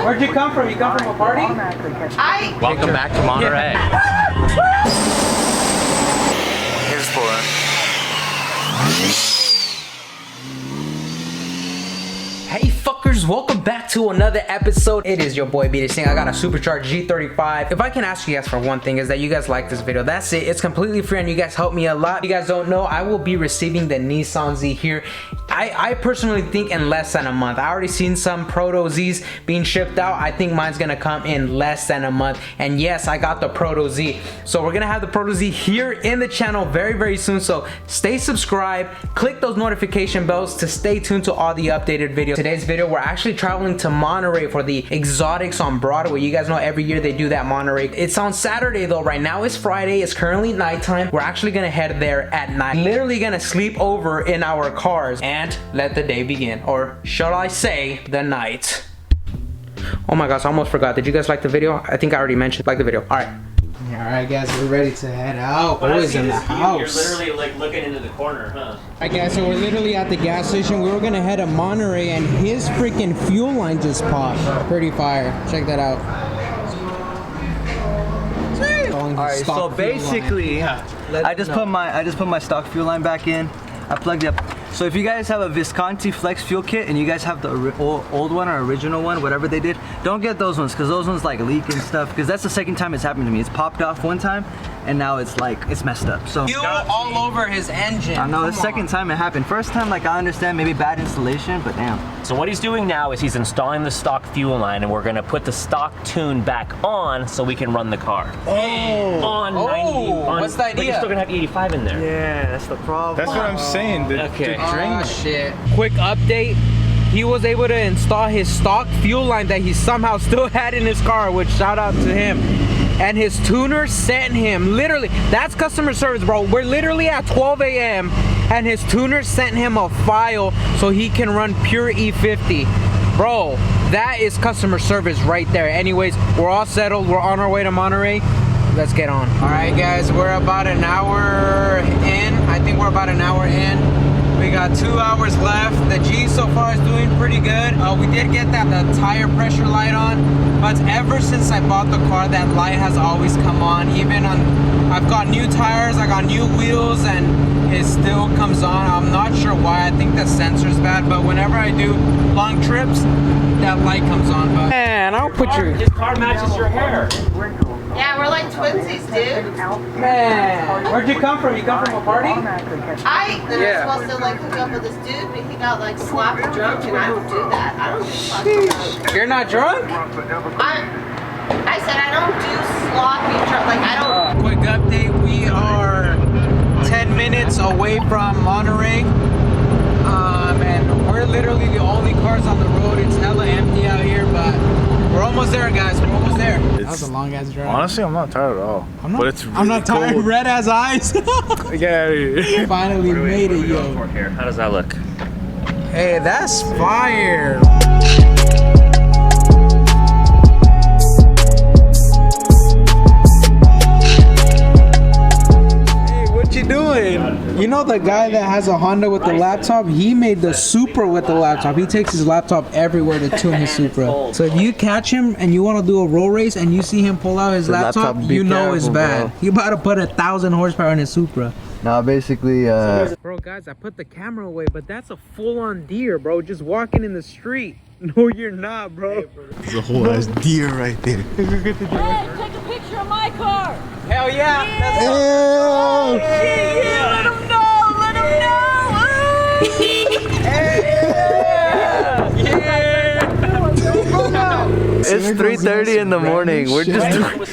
Where'd you come from? You come from a party? Welcome back to Monterrey. Here's for it. Hey fuckers, welcome back to another episode. It is your boy BeDistinct. I got a supercharged G35. If I can ask you guys for one thing, is that you guys like this video. That's it. It's completely free and you guys help me a lot. If you guys don't know, I will be receiving the Nissan Z here. I personally think in less than a month. I already seen some Proto Zs being shipped out. I think mine's gonna come in less than a month. And yes, I got the Proto Z. So we're gonna have the Proto Z here in the channel very soon. So stay subscribed, click those notification bells to stay tuned to all the updated videos. Today's video, we're actually traveling to Monterrey for the Exotics on Broadway. You guys know every year they do that Monterrey. It's on Saturday though. Right now it's Friday. It's currently nighttime. We're actually gonna head there at night. Literally gonna sleep over in our cars and let the day begin, or shall I say the night. Oh my gosh, I almost forgot. Did you guys like the video? I think I already mentioned like the video. All right. Yeah, all right guys, we're ready to head out. Boys in the house. You're literally like looking into the corner, huh? Alright guys, so we're literally at the gas station. We were gonna head to Monterrey and his freaking fuel line just popped. Pretty fire. Check that out. Alright, so basically I just put my stock fuel line back in. I plugged it up. So if you guys have a Visconti Flex fuel kit and you guys have the old one or original one, whatever they did, don't get those ones because those ones like leak and stuff, because that's the second time it's happened to me. It's popped off one time and now it's like it's messed up. So fuel all over his engine. I know, the second time it happened. First time, like, I understand maybe bad installation, but damn. So what he's doing now is he's installing the stock fuel line, and we're gonna put the stock tune back on so we can run the car. Oh, on 90. What's the idea? But you're still gonna have 85 in there. Yeah, that's the problem. That's what I'm saying. Okay. Oh shit. Quick update. He was able to install his stock fuel line that he somehow still had in his car, which shout out to him. And his tuner sent him, literally, that's customer service, bro. We're literally at 12 a.m. and his tuner sent him a file so he can run pure E50. Bro, that is customer service right there. Anyways, we're all settled. We're on our way to Monterrey. Let's get on. All right, guys, we're about an hour in. I think we're about an hour in. We got 2 hours left. The G so far is doing pretty good. We did get the tire pressure light on, but ever since I bought the car, that light has always come on. Even on, I've got new tires, I got new wheels, and it still comes on. I'm not sure why. I think the sensor's bad, but whenever I do long trips, that light comes on. But man, I'll put you. His car matches your hair. Yeah, we're like twinsies, dude. Man, where'd you come from? You come from a party? I was supposed to like hook up with this dude, but he got like sloppy drunk, and I don't do that. I don't do sloppy drunk. You're not drunk? I said I don't do sloppy drunk. Like I don't. Quick update: we are 10 minutes away from Monterrey, and we're literally the only cars on the road. It's hella empty out here, but we're almost there, guys. We're almost there. That was a long ass drive. Honestly, I'm not tired at all. But it's really I'm not tired. cold. Red as eyes. Get out of here. Finally made it, yo. How does that look? Hey, that's fire. What you doing? You know the guy that has a Honda with the laptop? He made the Supra with the laptop. He takes his laptop everywhere to tune his Supra. So if you catch him and you want to do a roll race and you see him pull out his laptop, you know it's bad. He about to put 1,000 horsepower in his Supra. Now basically, Bro, guys, I put the camera away, but that's a full-on deer, bro. Just walking in the street. No, you're not, bro. There's a whole ass deer right there. Hey, take a picture of my car. Hell yeah. Yeah. Oh, shit, yeah. Let him know. Let him know. it's 3:30 in the morning. We're just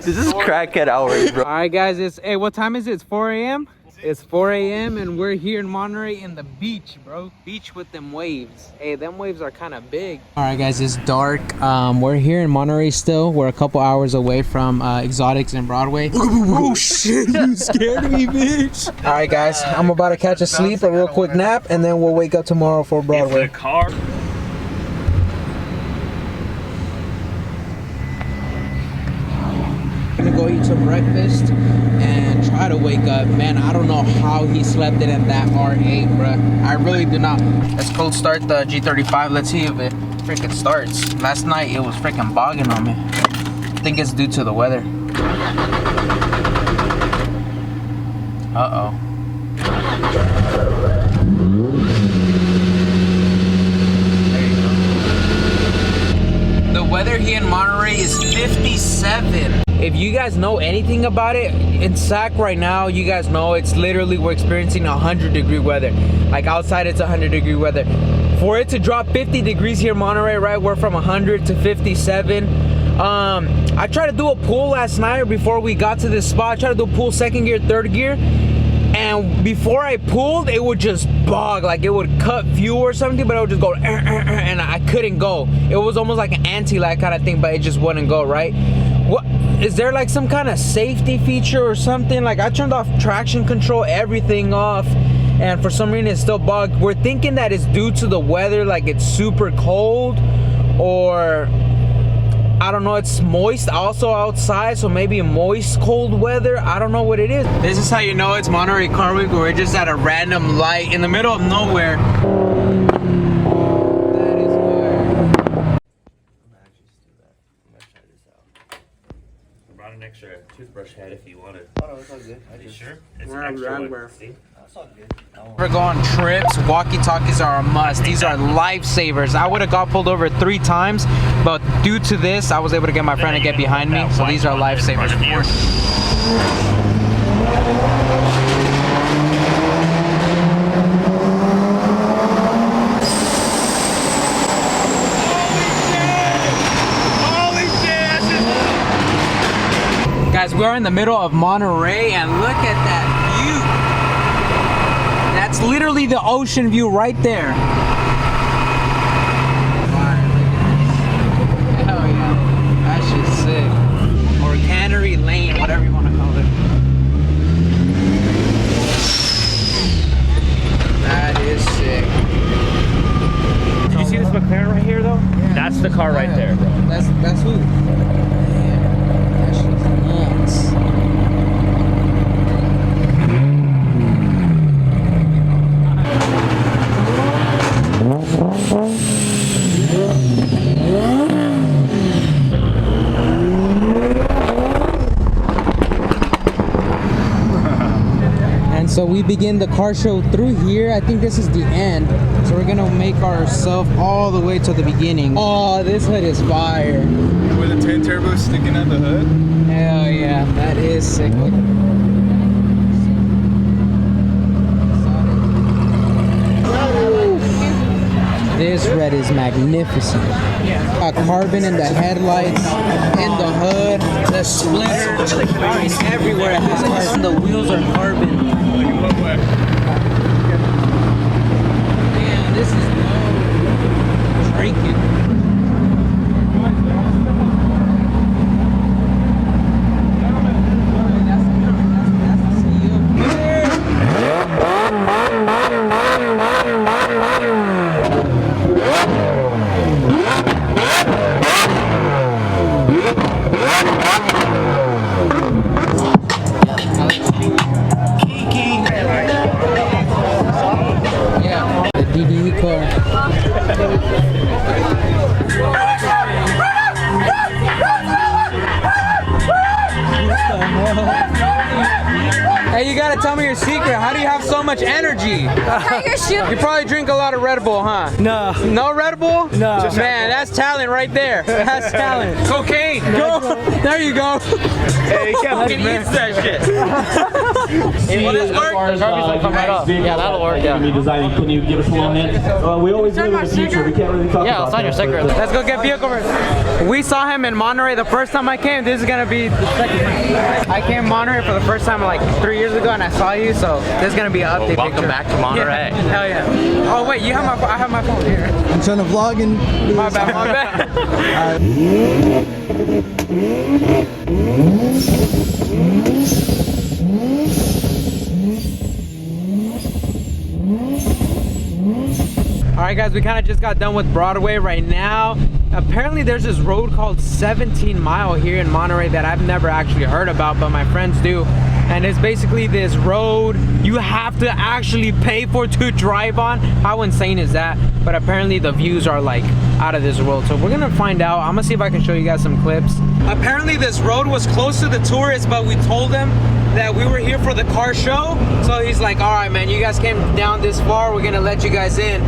this is crackhead hours, bro. All right, guys. Hey, what time is it? It's 4 a.m. It's 4 a.m. and we're here in Monterrey in the beach, bro. Beach with them waves. Hey, them waves are kind of big. All right, guys, it's dark. We're here in Monterrey still. We're a couple hours away from Exotics and Broadway. Oh, shit, you scared me, bitch. All right, guys, I'm about to catch a sleep, a real quick nap, and then we'll wake up tomorrow for Broadway. If the car. I'm gonna go eat some breakfast and try to wake up. Man, I don't know how he slept in at that R8, bruh. I really do not. Let's cold start the G35. Let's see if it freaking starts. Last night it was freaking bogging on me. I think it's due to the weather. Uh-oh. There you go. The weather here in Monterey is 57. If you guys know anything about it, in SAC right now, you guys know it's literally, we're experiencing 100-degree weather. Like outside it's 100-degree weather. For it to drop 50 degrees here in Monterey, right, we're from 100 to 57. I tried to do a pull last night before we got to this spot. I tried to do a pull second gear, third gear. And before I pulled, it would just bog, like it would cut fuel or something, but it would just go, and I couldn't go. It was almost like an anti-lag kind of thing, but it just wouldn't go, right? What is there, like some kind of safety feature or something? Like I turned off traction control, everything off, and for some reason it's still bugged. We're thinking that it's due to the weather, like it's super cold, or I don't know, it's moist also outside, so maybe moist cold weather. I don't know what it is. This is how you know it's Monterey Car Week, where we're just at a random light in the middle of nowhere. That is where. I brought an extra toothbrush head if you wanted. Oh, no, it's all good. Are you sure? It's We're an extra one. everywhere. See? That's all good. We're going trips. Walkie-talkies are a must. These are lifesavers. I would have got pulled over 3 times, but due to this, I was able to get my friend to get behind me. So these are lifesavers. Guys, we're in the middle of Monterey, and look at that view. That's literally the ocean view right there. Hell yeah, that shit's sick. Or Cannery Lane, whatever you want to call it. That is sick. Did you see this McLaren right here, though? Yeah. That's the car right there, bro. That's who? That shit's nuts. And so we begin the car show through here. I think this is the end. So we're gonna make ourselves all the way to the beginning. Oh, this hood is fire. With the twin turbo sticking out the hood. Hell yeah, that is sick. This red is magnificent. Got carbon in the headlights, in the hood, the splitter, everywhere it has carbon. The wheels are carbon. Man, this is no drinking. Hey, you gotta tell me your secret. How do you have so much energy? You probably drink a lot of Red Bull, huh? No. No Red Bull? No. Man, that's talent right there. That's talent. Cocaine. Go. There you go. Hey, he eats that shit. Will this work? Come right up. Yeah, that'll work. Yeah. Can you give us a little hint? We always live in the future. We can't really talk Yeah, about sign your sticker. Let's go get vehicle. We saw him in Monterey the first time I came. This is gonna be the second time. I came to Monterey for the first time like 3 years ago, and I saw you, so this is gonna be an update. Welcome picture. back to Monterey. Yeah. Hell yeah. Oh wait, you have my, I have my phone here. I'm trying to vlog and... My bad, my bad. Alright guys, we kind of just got done with Broadway right now. Apparently there's this road called 17 Mile here in Monterey that I've never actually heard about, but my friends do. And it's basically this road you have to actually pay for to drive on. How insane is that? But apparently the views are like out of this world. So we're gonna find out. I'm gonna see if I can show you guys some clips. Apparently this road was close to the tourists, but we told them that we were here for the car show. So he's like, all right, man, you guys came down this far, we're gonna let you guys in.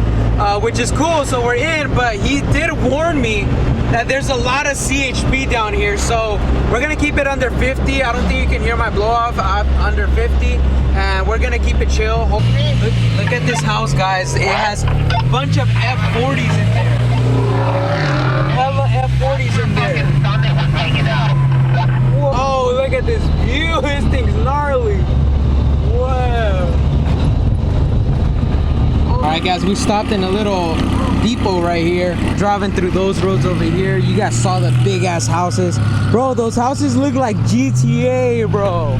Which is cool, so we're in, but he did warn me that there's a lot of CHP down here, so we're gonna keep it under 50. I don't think you can hear my blow off under 50, and we're gonna keep it chill. Look at this house, guys. It has a bunch of F40s in there. Hella F40s in there. Whoa, look at this view. This thing's gnarly. Wow. Alright guys, we stopped in a little depot right here, driving through those roads over here. You guys saw the big ass houses. Bro, those houses look like GTA, bro.